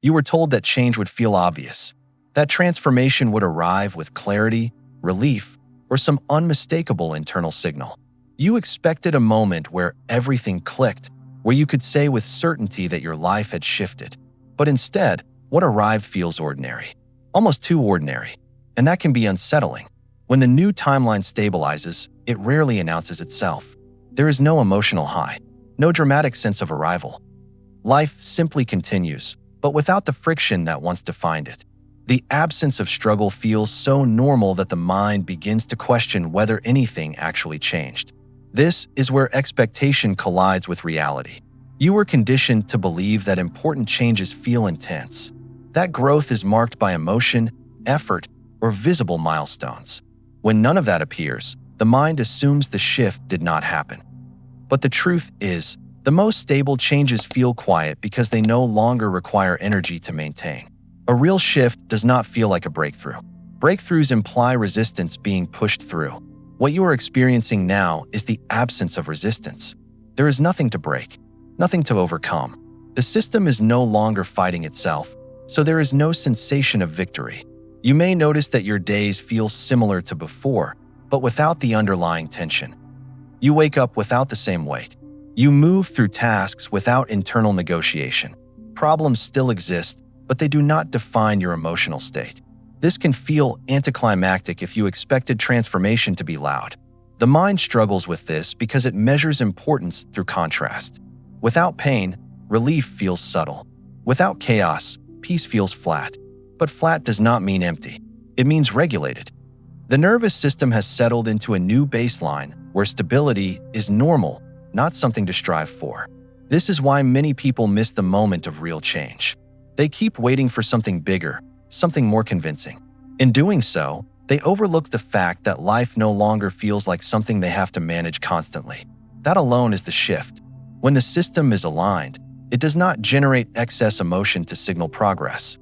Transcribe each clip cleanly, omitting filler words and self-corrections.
You were told that change would feel obvious, that transformation would arrive with clarity, relief, or some unmistakable internal signal. You expected a moment where everything clicked, where you could say with certainty that your life had shifted. But instead, what arrived feels ordinary, almost too ordinary, and that can be unsettling. When the new timeline stabilizes, it rarely announces itself. There is no emotional high, no dramatic sense of arrival. Life simply continues, but without the friction that once defined it. The absence of struggle feels so normal that the mind begins to question whether anything actually changed. This is where expectation collides with reality. You were conditioned to believe that important changes feel intense, that growth is marked by emotion, effort, or visible milestones. When none of that appears, the mind assumes the shift did not happen. But the truth is, the most stable changes feel quiet because they no longer require energy to maintain. A real shift does not feel like a breakthrough. Breakthroughs imply resistance being pushed through. What you are experiencing now is the absence of resistance. There is nothing to break, nothing to overcome. The system is no longer fighting itself, so there is no sensation of victory. You may notice that your days feel similar to before, but without the underlying tension. You wake up without the same weight. You move through tasks without internal negotiation. Problems still exist, but they do not define your emotional state. This can feel anticlimactic if you expected transformation to be loud. The mind struggles with this because it measures importance through contrast. Without pain, relief feels subtle. Without chaos, peace feels flat. But flat does not mean empty. It means regulated. The nervous system has settled into a new baseline where stability is normal, not something to strive for. This is why many people miss the moment of real change. They keep waiting for something bigger, something more convincing. In doing so, they overlook the fact that life no longer feels like something they have to manage constantly. That alone is the shift. When the system is aligned, it does not generate excess emotion to signal progress.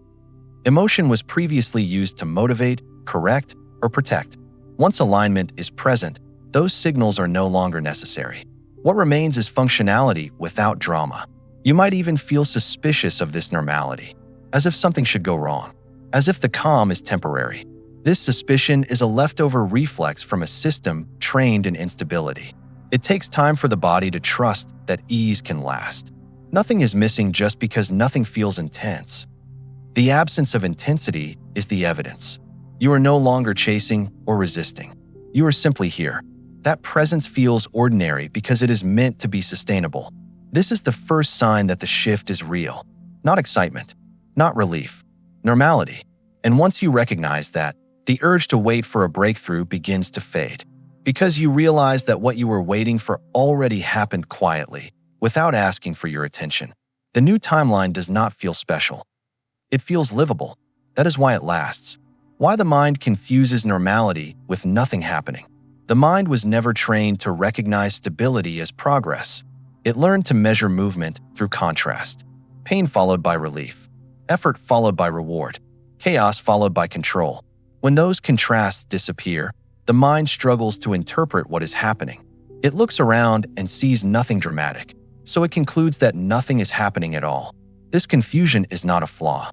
Emotion was previously used to motivate, correct, or protect. Once alignment is present, those signals are no longer necessary. What remains is functionality without drama. You might even feel suspicious of this normality, as if something should go wrong, as if the calm is temporary. This suspicion is a leftover reflex from a system trained in instability. It takes time for the body to trust that ease can last. Nothing is missing just because nothing feels intense. The absence of intensity is the evidence. You are no longer chasing or resisting. You are simply here. That presence feels ordinary because it is meant to be sustainable. This is the first sign that the shift is real. Not excitement, not relief, normality. And once you recognize that, the urge to wait for a breakthrough begins to fade. Because you realize that what you were waiting for already happened quietly, without asking for your attention. The new timeline does not feel special. It feels livable. That is why it lasts. Why the mind confuses normality with nothing happening. The mind was never trained to recognize stability as progress. It learned to measure movement through contrast. Pain followed by relief. Effort followed by reward. Chaos followed by control. When those contrasts disappear, the mind struggles to interpret what is happening. It looks around and sees nothing dramatic, so it concludes that nothing is happening at all. This confusion is not a flaw.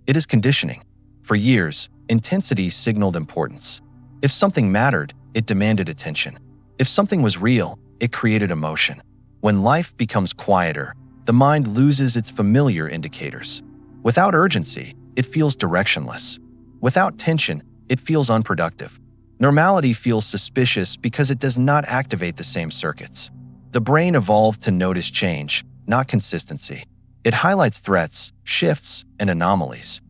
It is conditioning. For years, intensity signaled importance. If something mattered, it demanded attention. If something was real, it created emotion. When life becomes quieter, the mind loses its familiar indicators. Without urgency, it feels directionless. Without tension, it feels unproductive. Normality feels suspicious because it does not activate the same circuits. The brain evolved to notice change, not consistency. It highlights threats, shifts, and anomalies.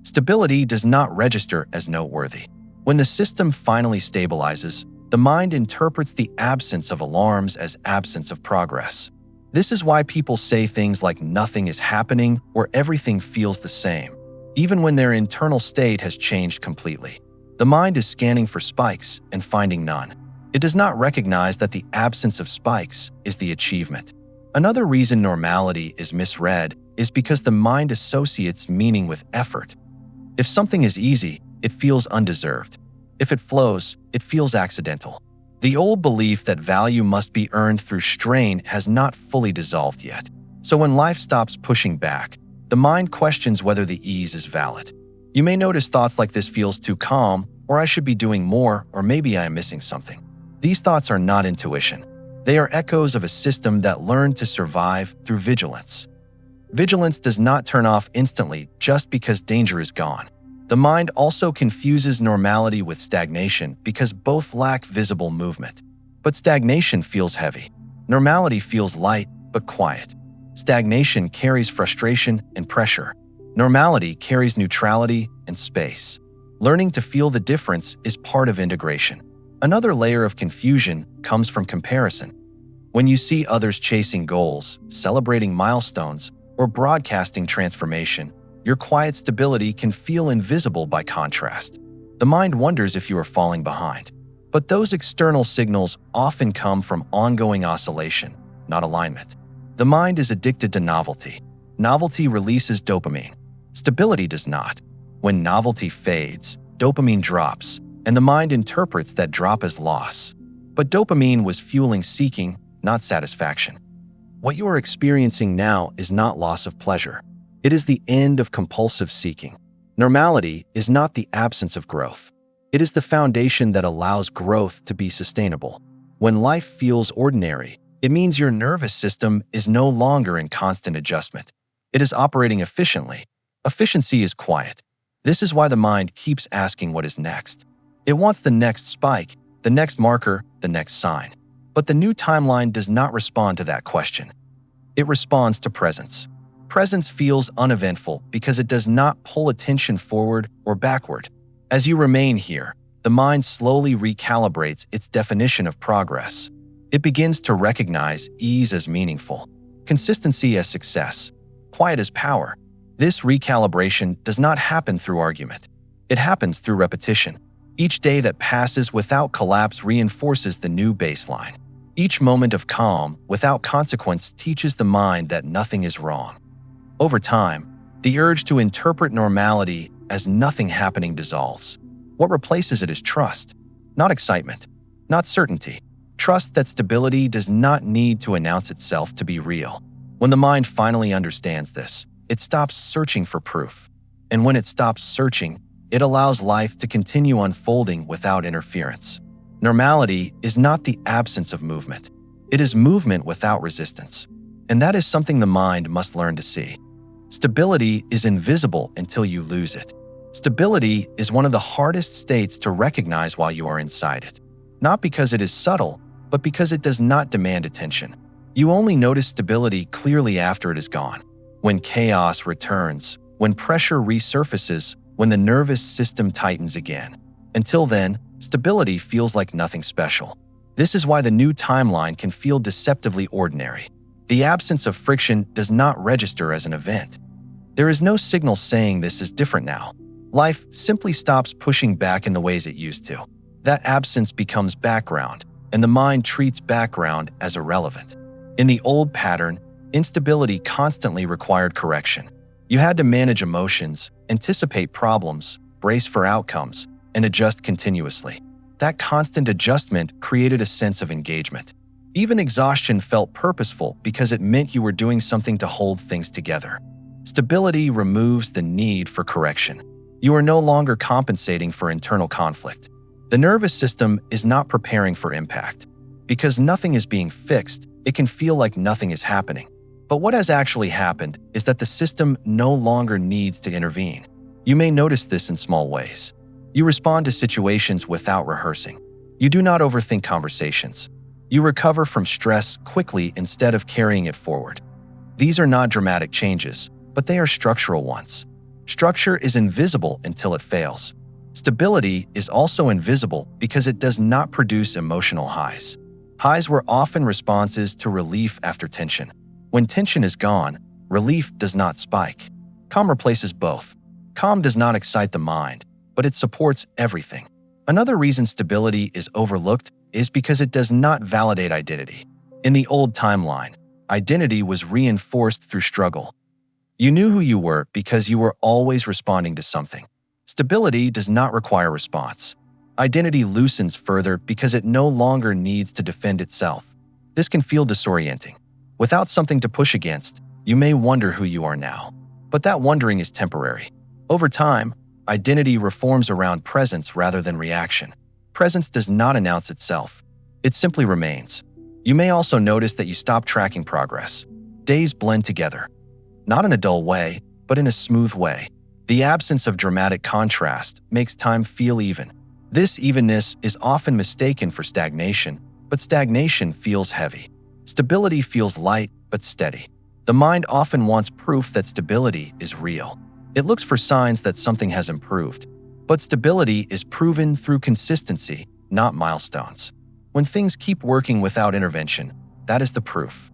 Stability does not register as noteworthy. When the system finally stabilizes, the mind interprets the absence of alarms as absence of progress. This is why people say things like nothing is happening or everything feels the same, even when their internal state has changed completely. The mind is scanning for spikes and finding none. It does not recognize that the absence of spikes is the achievement. Another reason normality is misread is because the mind associates meaning with effort. If something is easy, it feels undeserved. If it flows, it feels accidental. The old belief that value must be earned through strain has not fully dissolved yet. So when life stops pushing back, the mind questions whether the ease is valid. You may notice thoughts like "this feels too calm," or "I should be doing more," or "maybe I am missing something." These thoughts are not intuition. They are echoes of a system that learned to survive through vigilance. Vigilance does not turn off instantly just because danger is gone. The mind also confuses normality with stagnation because both lack visible movement. But stagnation feels heavy. Normality feels light but quiet. Stagnation carries frustration and pressure. Normality carries neutrality and space. Learning to feel the difference is part of integration. Another layer of confusion comes from comparison. When you see others chasing goals, celebrating milestones, or broadcasting transformation, your quiet stability can feel invisible by contrast. The mind wonders if you are falling behind. But those external signals often come from ongoing oscillation, not alignment. The mind is addicted to novelty. Novelty releases dopamine. Stability does not. When novelty fades, dopamine drops, and the mind interprets that drop as loss. But dopamine was fueling seeking, not satisfaction. What you are experiencing now is not loss of pleasure. It is the end of compulsive seeking. Normality is not the absence of growth. It is the foundation that allows growth to be sustainable. When life feels ordinary, it means your nervous system is no longer in constant adjustment. It is operating efficiently. Efficiency is quiet. This is why the mind keeps asking what is next. It wants the next spike, the next marker, the next sign. But the new timeline does not respond to that question. It responds to presence. Presence feels uneventful because it does not pull attention forward or backward. As you remain here, the mind slowly recalibrates its definition of progress. It begins to recognize ease as meaningful, consistency as success, quiet as power. This recalibration does not happen through argument. It happens through repetition. Each day that passes without collapse reinforces the new baseline. Each moment of calm, without consequence, teaches the mind that nothing is wrong. Over time, the urge to interpret normality as nothing happening dissolves. What replaces it is trust, not excitement, not certainty. Trust that stability does not need to announce itself to be real. When the mind finally understands this, it stops searching for proof. And when it stops searching, it allows life to continue unfolding without interference. Normality is not the absence of movement. It is movement without resistance. And that is something the mind must learn to see. Stability is invisible until you lose it. Stability is one of the hardest states to recognize while you are inside it. Not because it is subtle, but because it does not demand attention. You only notice stability clearly after it is gone. When chaos returns, when pressure resurfaces, when the nervous system tightens again. Until then, stability feels like nothing special. This is why the new timeline can feel deceptively ordinary. The absence of friction does not register as an event. There is no signal saying this is different now. Life simply stops pushing back in the ways it used to. That absence becomes background, and the mind treats background as irrelevant. In the old pattern, instability constantly required correction. You had to manage emotions, anticipate problems, brace for outcomes, and adjust continuously. That constant adjustment created a sense of engagement. Even exhaustion felt purposeful because it meant you were doing something to hold things together. Stability removes the need for correction. You are no longer compensating for internal conflict. The nervous system is not preparing for impact. Because nothing is being fixed, it can feel like nothing is happening. But what has actually happened is that the system no longer needs to intervene. You may notice this in small ways. You respond to situations without rehearsing. You do not overthink conversations. You recover from stress quickly instead of carrying it forward. These are not dramatic changes, but they are structural ones. Structure is invisible until it fails. Stability is also invisible because it does not produce emotional highs. Highs were often responses to relief after tension. When tension is gone, relief does not spike. Calm replaces both. Calm does not excite the mind, but it supports everything. Another reason stability is overlooked is because it does not validate identity. In the old timeline, identity was reinforced through struggle. You knew who you were because you were always responding to something. Stability does not require response. Identity loosens further because it no longer needs to defend itself. This can feel disorienting. Without something to push against, you may wonder who you are now. But that wondering is temporary. Over time, identity reforms around presence rather than reaction. Presence does not announce itself. It simply remains. You may also notice that you stop tracking progress. Days blend together. Not in a dull way, but in a smooth way. The absence of dramatic contrast makes time feel even. This evenness is often mistaken for stagnation, but stagnation feels heavy. Stability feels light but steady. The mind often wants proof that stability is real. It looks for signs that something has improved. But stability is proven through consistency, not milestones. When things keep working without intervention, that is the proof.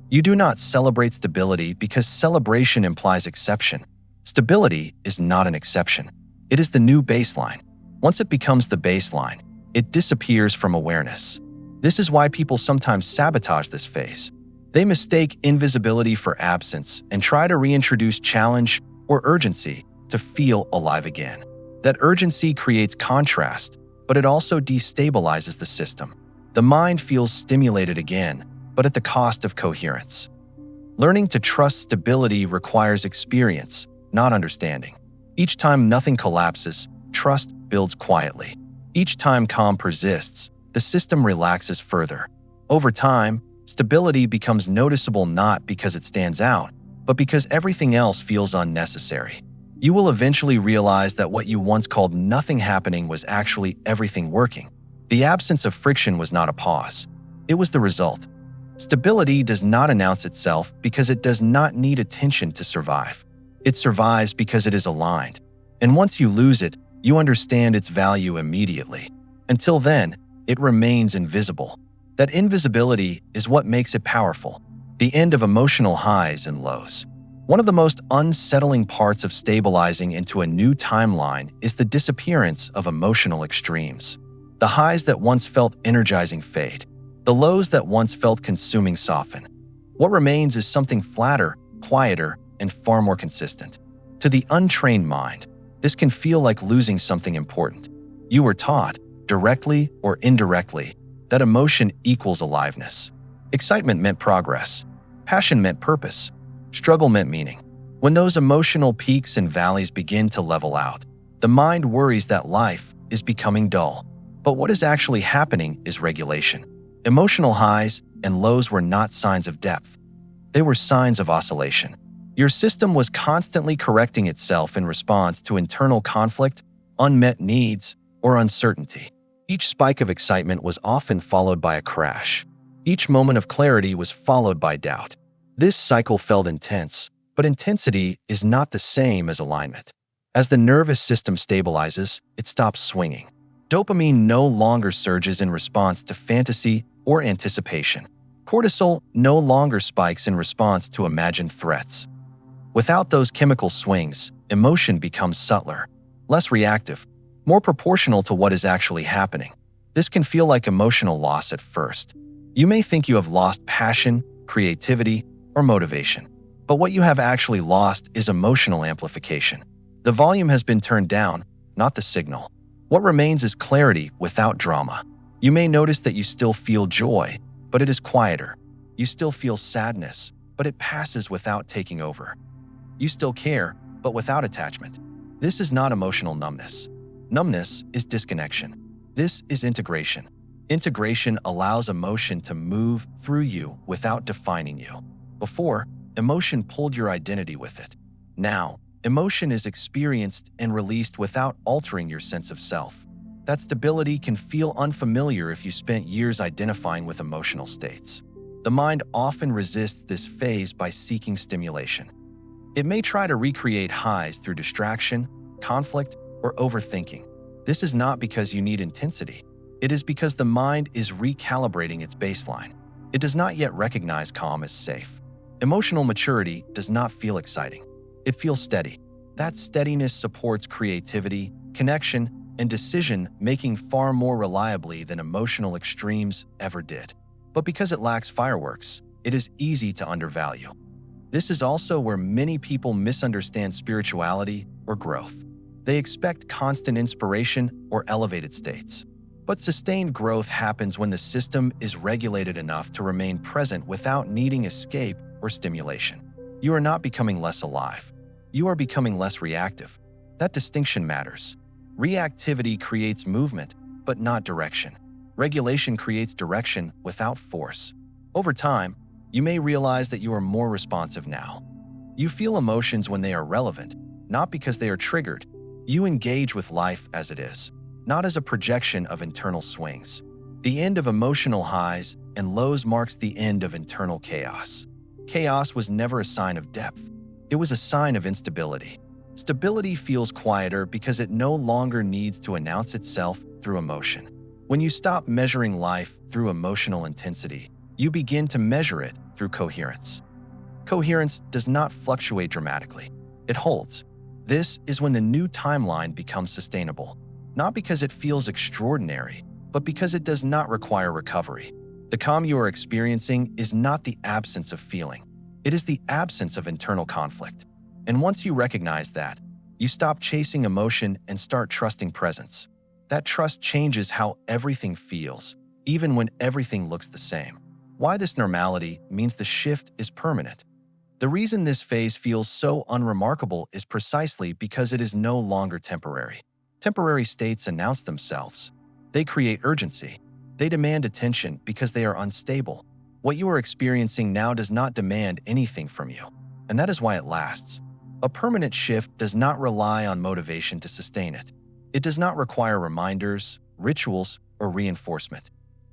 You do not celebrate stability because celebration implies exception. Stability is not an exception. It is the new baseline. Once it becomes the baseline, it disappears from awareness. This is why people sometimes sabotage this phase. They mistake invisibility for absence and try to reintroduce challenge or urgency to feel alive again. That urgency creates contrast, but it also destabilizes the system. The mind feels stimulated again, but at the cost of coherence. Learning to trust stability requires experience, not understanding. Each time nothing collapses, trust builds quietly. Each time calm persists, the system relaxes further. Over time, stability becomes noticeable not because it stands out, but because everything else feels unnecessary. You will eventually realize that what you once called nothing happening was actually everything working. The absence of friction was not a pause. It was the result. Stability does not announce itself because it does not need attention to survive. It survives because it is aligned. And once you lose it, you understand its value immediately. Until then, it remains invisible. That invisibility is what makes it powerful. The end of emotional highs and lows. One of the most unsettling parts of stabilizing into a new timeline is the disappearance of emotional extremes. The highs that once felt energizing fade. The lows that once felt consuming soften. What remains is something flatter, quieter, and far more consistent. To the untrained mind, this can feel like losing something important. You were taught, directly or indirectly, that emotion equals aliveness. Excitement meant progress. Passion meant purpose. Struggle meant meaning. When those emotional peaks and valleys begin to level out, the mind worries that life is becoming dull. But what is actually happening is regulation. Emotional highs and lows were not signs of depth. They were signs of oscillation. Your system was constantly correcting itself in response to internal conflict, unmet needs, or uncertainty. Each spike of excitement was often followed by a crash. Each moment of clarity was followed by doubt. This cycle felt intense, but intensity is not the same as alignment. As the nervous system stabilizes, it stops swinging. Dopamine no longer surges in response to fantasy or anticipation. Cortisol no longer spikes in response to imagined threats. Without those chemical swings, emotion becomes subtler, less reactive, more proportional to what is actually happening. This can feel like emotional loss at first. You may think you have lost passion, creativity, or motivation. But what you have actually lost is emotional amplification. The volume has been turned down, not the signal. What remains is clarity without drama. You may notice that you still feel joy, but it is quieter. You still feel sadness, but it passes without taking over. You still care, but without attachment. This is not emotional numbness. Numbness is disconnection. This is integration. Integration allows emotion to move through you without defining you. Before, emotion pulled your identity with it. Now, emotion is experienced and released without altering your sense of self. That stability can feel unfamiliar if you spent years identifying with emotional states. The mind often resists this phase by seeking stimulation. It may try to recreate highs through distraction, conflict, or overthinking. This is not because you need intensity. It is because the mind is recalibrating its baseline. It does not yet recognize calm as safe. Emotional maturity does not feel exciting. It feels steady. That steadiness supports creativity, connection, and decision-making far more reliably than emotional extremes ever did. But because it lacks fireworks, it is easy to undervalue. This is also where many people misunderstand spirituality or growth. They expect constant inspiration or elevated states. But sustained growth happens when the system is regulated enough to remain present without needing escape or stimulation. You are not becoming less alive. You are becoming less reactive. That distinction matters. Reactivity creates movement, but not direction. Regulation creates direction without force. Over time, you may realize that you are more responsive now. You feel emotions when they are relevant, not because they are triggered. You engage with life as it is, not as a projection of internal swings. The end of emotional highs and lows marks the end of internal chaos. Chaos was never a sign of depth. It was a sign of instability. Stability feels quieter because it no longer needs to announce itself through emotion. When you stop measuring life through emotional intensity, you begin to measure it through coherence. Coherence does not fluctuate dramatically. It holds. This is when the new timeline becomes sustainable, not because it feels extraordinary, but because it does not require recovery. The calm you are experiencing is not the absence of feeling. It is the absence of internal conflict. And once you recognize that, you stop chasing emotion and start trusting presence. That trust changes how everything feels, even when everything looks the same. Why this normality means the shift is permanent. The reason this phase feels so unremarkable is precisely because it is no longer temporary. Temporary states announce themselves. They create urgency. They demand attention because they are unstable. What you are experiencing now does not demand anything from you, and that is why it lasts. A permanent shift does not rely on motivation to sustain it. It does not require reminders, rituals, or reinforcement.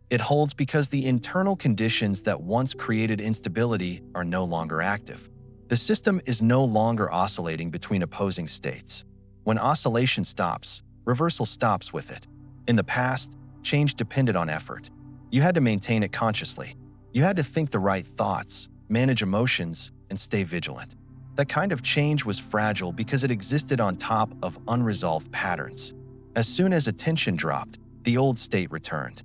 It holds because the internal conditions that once created instability are no longer active. The system is no longer oscillating between opposing states. When oscillation stops, reversal stops with it. In the past, change depended on effort. You had to maintain it consciously. You had to think the right thoughts, manage emotions, and stay vigilant. That kind of change was fragile because it existed on top of unresolved patterns. As soon as attention dropped, the old state returned.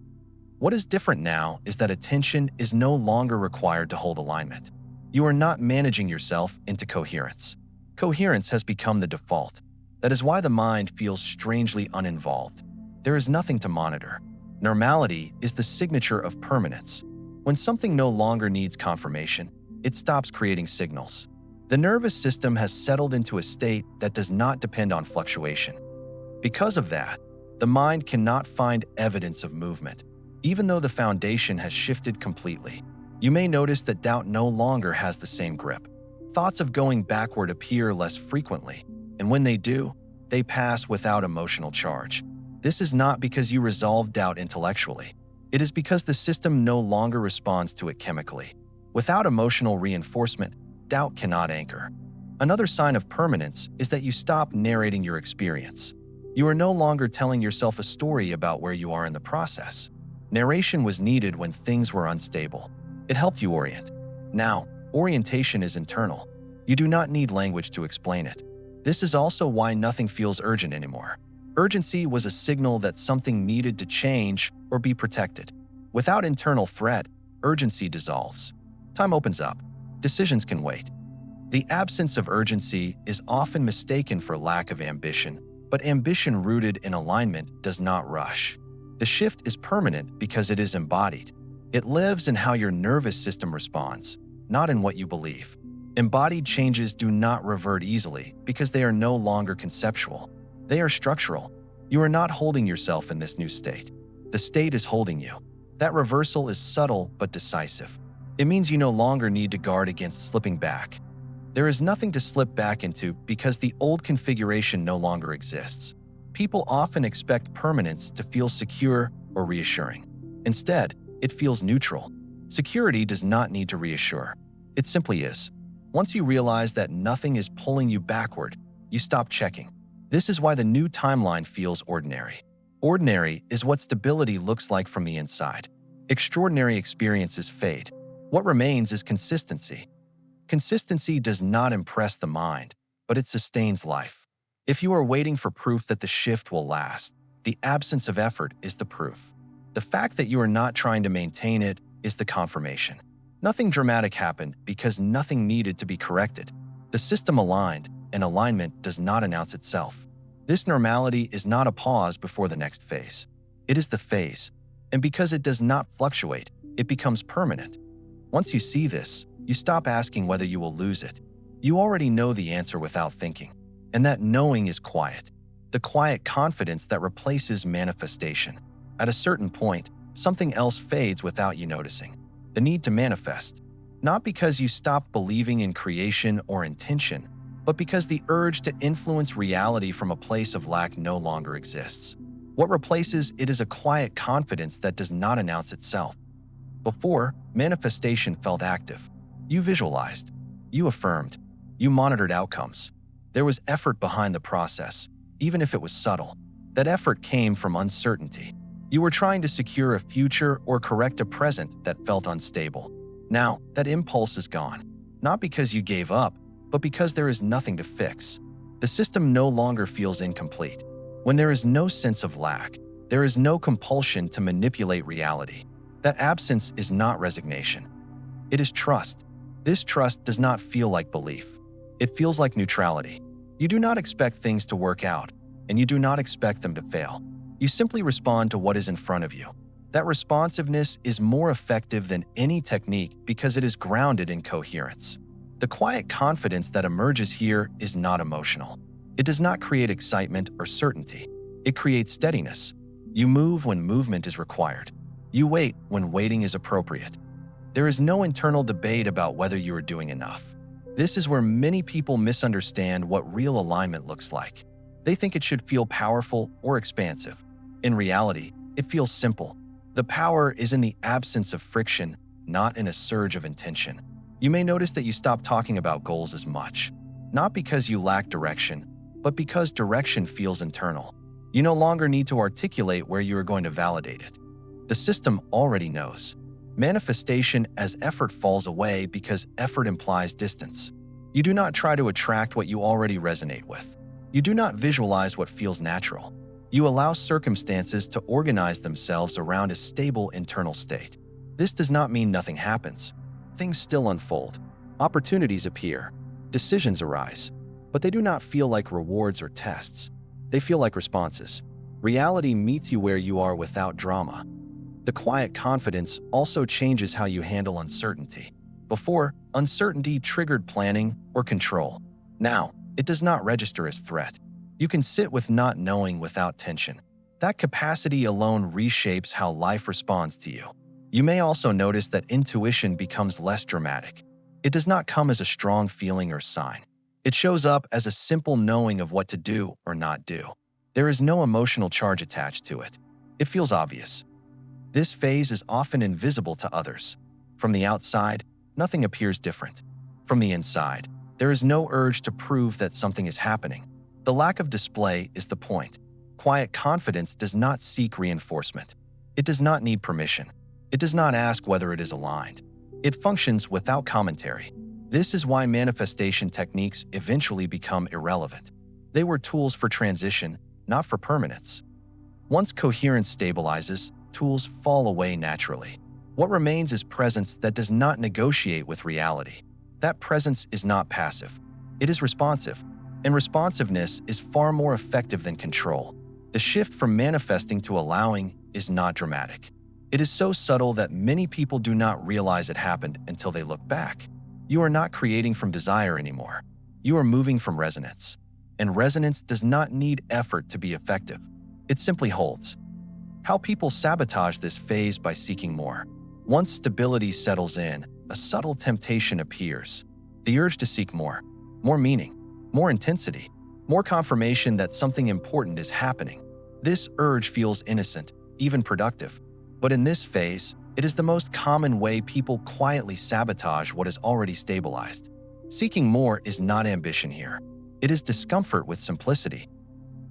What is different now is that attention is no longer required to hold alignment. You are not managing yourself into coherence. Coherence has become the default. That is why the mind feels strangely uninvolved. There is nothing to monitor. Normality is the signature of permanence. When something no longer needs confirmation, it stops creating signals. The nervous system has settled into a state that does not depend on fluctuation. Because of that, the mind cannot find evidence of movement, even though the foundation has shifted completely. You may notice that doubt no longer has the same grip. Thoughts of going backward appear less frequently, and when they do, they pass without emotional charge. This is not because you resolve doubt intellectually. It is because the system no longer responds to it chemically. Without emotional reinforcement, doubt cannot anchor. Another sign of permanence is that you stop narrating your experience. You are no longer telling yourself a story about where you are in the process. Narration was needed when things were unstable. It helped you orient. Now, orientation is internal. You do not need language to explain it. This is also why nothing feels urgent anymore. Urgency was a signal that something needed to change or be protected. Without internal threat, urgency dissolves. Time opens up. Decisions can wait. The absence of urgency is often mistaken for lack of ambition, but ambition rooted in alignment does not rush. The shift is permanent because it is embodied. It lives in how your nervous system responds, not in what you believe. Embodied changes do not revert easily because they are no longer conceptual. They are structural. You are not holding yourself in this new state. The state is holding you. That reversal is subtle but decisive. It means you no longer need to guard against slipping back. There is nothing to slip back into because the old configuration no longer exists. People often expect permanence to feel secure or reassuring. Instead, it feels neutral. Security does not need to reassure. It simply is. Once you realize that nothing is pulling you backward, you stop checking. This is why the new timeline feels ordinary. Ordinary is what stability looks like from the inside. Extraordinary experiences fade. What remains is consistency. Consistency does not impress the mind, but it sustains life. If you are waiting for proof that the shift will last, the absence of effort is the proof. The fact that you are not trying to maintain it is the confirmation. Nothing dramatic happened because nothing needed to be corrected. The system aligned, and alignment does not announce itself. This normality is not a pause before the next phase. It is the phase, and because it does not fluctuate, it becomes permanent. Once you see this, you stop asking whether you will lose it. You already know the answer without thinking, and that knowing is quiet. The quiet confidence that replaces manifestation. At a certain point, something else fades without you noticing. The need to manifest. Not because you stop believing in creation or intention, but because the urge to influence reality from a place of lack no longer exists. What replaces it is a quiet confidence that does not announce itself. Before, manifestation felt active. You visualized. You affirmed. You monitored outcomes. There was effort behind the process, even if it was subtle. That effort came from uncertainty. You were trying to secure a future or correct a present that felt unstable. Now, that impulse is gone. Not because you gave up, but because there is nothing to fix. The system no longer feels incomplete. When there is no sense of lack, there is no compulsion to manipulate reality. That absence is not resignation. It is trust. This trust does not feel like belief. It feels like neutrality. You do not expect things to work out, and you do not expect them to fail. You simply respond to what is in front of you. That responsiveness is more effective than any technique because it is grounded in coherence. The quiet confidence that emerges here is not emotional. It does not create excitement or certainty. It creates steadiness. You move when movement is required. You wait when waiting is appropriate. There is no internal debate about whether you are doing enough. This is where many people misunderstand what real alignment looks like. They think it should feel powerful or expansive. In reality, it feels simple. The power is in the absence of friction, not in a surge of intention. You may notice that you stop talking about goals as much, not because you lack direction, but because direction feels internal. You no longer need to articulate where you are going to validate it. The system already knows. Manifestation as effort falls away because effort implies distance. You do not try to attract what you already resonate with. You do not visualize what feels natural. You allow circumstances to organize themselves around a stable internal state. This does not mean nothing happens. Things still unfold. Opportunities appear. Decisions arise. But they do not feel like rewards or tests. They feel like responses. Reality meets you where you are without drama. The quiet confidence also changes how you handle uncertainty. Before, uncertainty triggered planning or control. Now, it does not register as threat. You can sit with not knowing without tension. That capacity alone reshapes how life responds to you. You may also notice that intuition becomes less dramatic. It does not come as a strong feeling or sign. It shows up as a simple knowing of what to do or not do. There is no emotional charge attached to it. It feels obvious. This phase is often invisible to others. From the outside, nothing appears different. From the inside, there is no urge to prove that something is happening. The lack of display is the point. Quiet confidence does not seek reinforcement. It does not need permission. It does not ask whether it is aligned. It functions without commentary. This is why manifestation techniques eventually become irrelevant. They were tools for transition, not for permanence. Once coherence stabilizes, tools fall away naturally. What remains is presence that does not negotiate with reality. That presence is not passive. It is responsive. And responsiveness is far more effective than control. The shift from manifesting to allowing is not dramatic. It is so subtle that many people do not realize it happened until they look back. You are not creating from desire anymore. You are moving from resonance. And resonance does not need effort to be effective. It simply holds. How people sabotage this phase by seeking more. Once stability settles in, a subtle temptation appears. The urge to seek more meaning, more intensity, more confirmation that something important is happening. This urge feels innocent, even productive. But in this phase, it is the most common way people quietly sabotage what is already stabilized. Seeking more is not ambition here. It is discomfort with simplicity.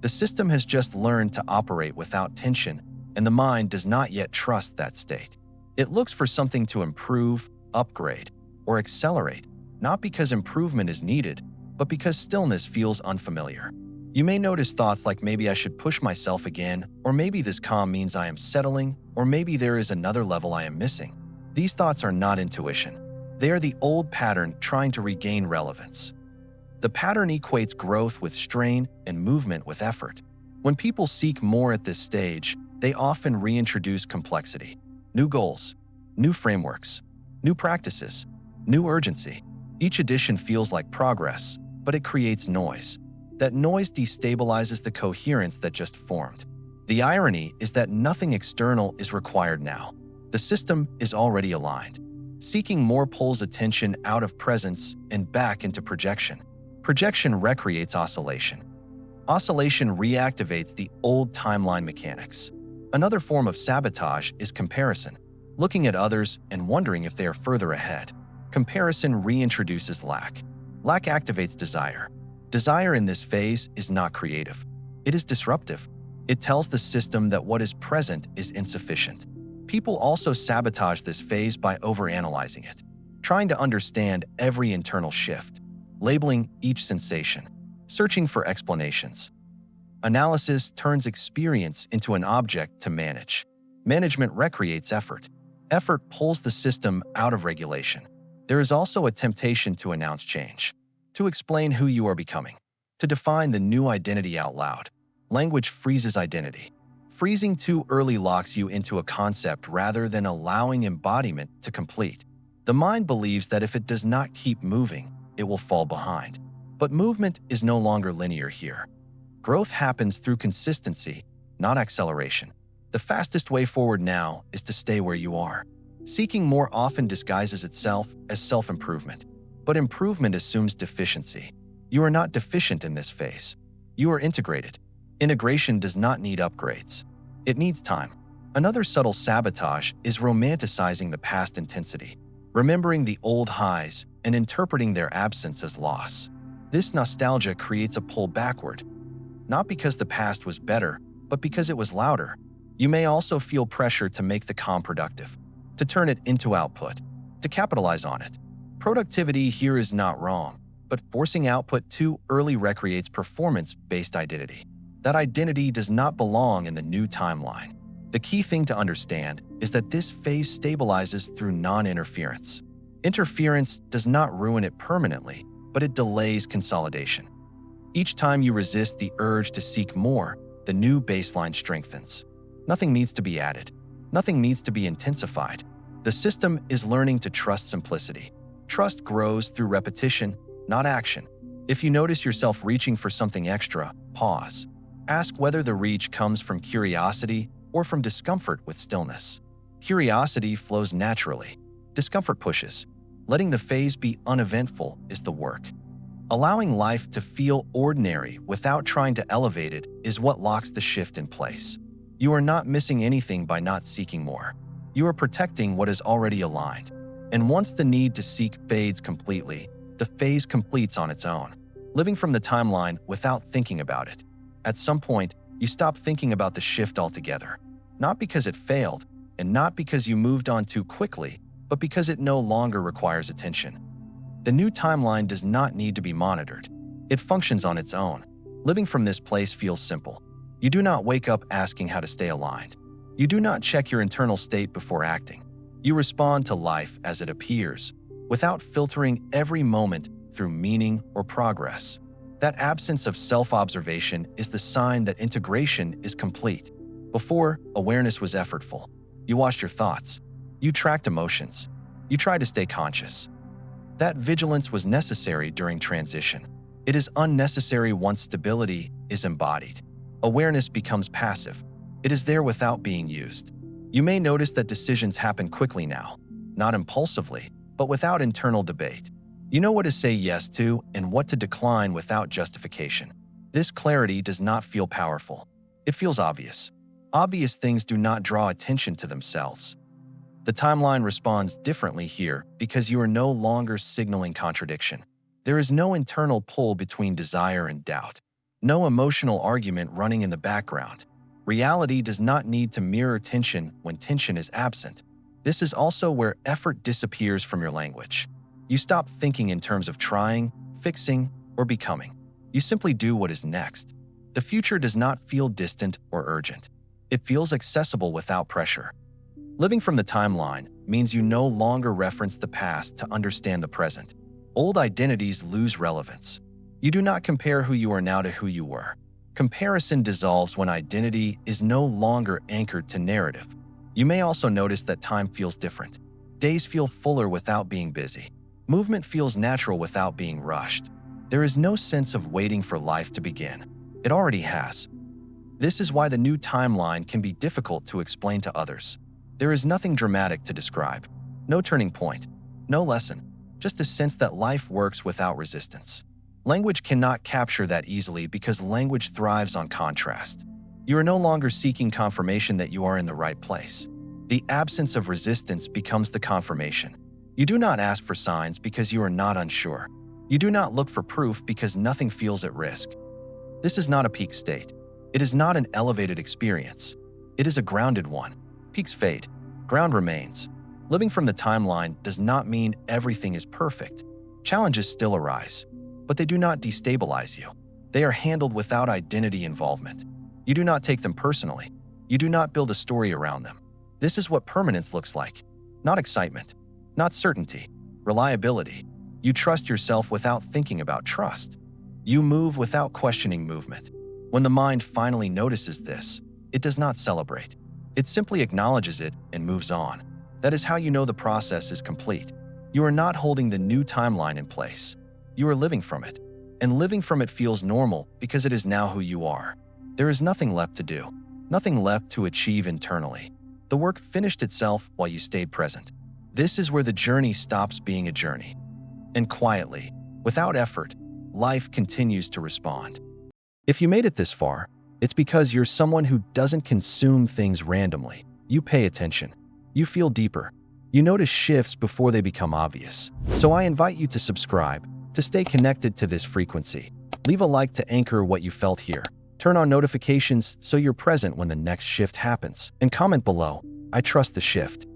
The system has just learned to operate without tension, and the mind does not yet trust that state. It looks for something to improve, upgrade, or accelerate, not because improvement is needed, but because stillness feels unfamiliar. You may notice thoughts like maybe I should push myself again, or maybe this calm means I am settling, or maybe there is another level I am missing. These thoughts are not intuition. They are the old pattern trying to regain relevance. The pattern equates growth with strain and movement with effort. When people seek more at this stage, they often reintroduce complexity, new goals, new frameworks, new practices, new urgency. Each addition feels like progress, but it creates noise. That noise destabilizes the coherence that just formed. The irony is that nothing external is required now. The system is already aligned. Seeking more pulls attention out of presence and back into projection. Projection recreates oscillation. Oscillation reactivates the old timeline mechanics. Another form of sabotage is comparison, looking at others and wondering if they are further ahead. Comparison reintroduces lack. Lack activates desire. Desire in this phase is not creative. It is disruptive. It tells the system that what is present is insufficient. People also sabotage this phase by overanalyzing it, trying to understand every internal shift, labeling each sensation, searching for explanations. Analysis turns experience into an object to manage. Management recreates effort. Effort pulls the system out of regulation. There is also a temptation to announce change, to explain who you are becoming, to define the new identity out loud. Language freezes identity. Freezing too early locks you into a concept rather than allowing embodiment to complete. The mind believes that if it does not keep moving, it will fall behind. But movement is no longer linear here. Growth happens through consistency, not acceleration. The fastest way forward now is to stay where you are. Seeking more often disguises itself as self-improvement. But improvement assumes deficiency. You are not deficient in this phase. You are integrated. Integration does not need upgrades. It needs time. Another subtle sabotage is romanticizing the past intensity, remembering the old highs and interpreting their absence as loss. This nostalgia creates a pull backward, not because the past was better, but because it was louder. You may also feel pressure to make the calm productive, to turn it into output, to capitalize on it. Productivity here is not wrong, but forcing output too early recreates performance-based identity. That identity does not belong in the new timeline. The key thing to understand is that this phase stabilizes through non-interference. Interference does not ruin it permanently, but it delays consolidation. Each time you resist the urge to seek more, the new baseline strengthens. Nothing needs to be added. Nothing needs to be intensified. The system is learning to trust simplicity. Trust grows through repetition, not action. If you notice yourself reaching for something extra, pause. Ask whether the reach comes from curiosity or from discomfort with stillness. Curiosity flows naturally. Discomfort pushes. Letting the phase be uneventful is the work. Allowing life to feel ordinary without trying to elevate it is what locks the shift in place. You are not missing anything by not seeking more. You are protecting what is already aligned. And once the need to seek fades completely, the phase completes on its own, living from the timeline without thinking about it. At some point, you stop thinking about the shift altogether. Not because it failed, and not because you moved on too quickly, but because it no longer requires attention. The new timeline does not need to be monitored. It functions on its own. Living from this place feels simple. You do not wake up asking how to stay aligned. You do not check your internal state before acting. You respond to life as it appears, without filtering every moment through meaning or progress. That absence of self-observation is the sign that integration is complete. Before, awareness was effortful. You watched your thoughts. You tracked emotions. You tried to stay conscious. That vigilance was necessary during transition. It is unnecessary once stability is embodied. Awareness becomes passive. It is there without being used. You may notice that decisions happen quickly now, not impulsively, but without internal debate. You know what to say yes to and what to decline without justification. This clarity does not feel powerful. It feels obvious. Obvious things do not draw attention to themselves. The timeline responds differently here because you are no longer signaling contradiction. There is no internal pull between desire and doubt. No emotional argument running in the background. Reality does not need to mirror tension when tension is absent. This is also where effort disappears from your language. You stop thinking in terms of trying, fixing, or becoming. You simply do what is next. The future does not feel distant or urgent. It feels accessible without pressure. Living from the timeline means you no longer reference the past to understand the present. Old identities lose relevance. You do not compare who you are now to who you were. Comparison dissolves when identity is no longer anchored to narrative. You may also notice that time feels different. Days feel fuller without being busy. Movement feels natural without being rushed. There is no sense of waiting for life to begin. It already has. This is why the new timeline can be difficult to explain to others. There is nothing dramatic to describe. No turning point. No lesson. Just a sense that life works without resistance. Language cannot capture that easily because language thrives on contrast. You are no longer seeking confirmation that you are in the right place. The absence of resistance becomes the confirmation. You do not ask for signs because you are not unsure. You do not look for proof because nothing feels at risk. This is not a peak state. It is not an elevated experience. It is a grounded one. Peaks fade. Ground remains. Living from the timeline does not mean everything is perfect. Challenges still arise, but they do not destabilize you. They are handled without identity involvement. You do not take them personally. You do not build a story around them. This is what permanence looks like. Not excitement. Not certainty. Reliability. You trust yourself without thinking about trust. You move without questioning movement. When the mind finally notices this, it does not celebrate. It simply acknowledges it and moves on. That is how you know the process is complete. You are not holding the new timeline in place. You are living from it. And living from it feels normal because it is now who you are. There is nothing left to do. Nothing left to achieve internally. The work finished itself while you stayed present. This is where the journey stops being a journey. And quietly, without effort, life continues to respond. If you made it this far, it's because you're someone who doesn't consume things randomly. You pay attention. You feel deeper. You notice shifts before they become obvious. So I invite you to subscribe, to stay connected to this frequency. Leave a like to anchor what you felt here. Turn on notifications so you're present when the next shift happens. And comment below, I trust the shift.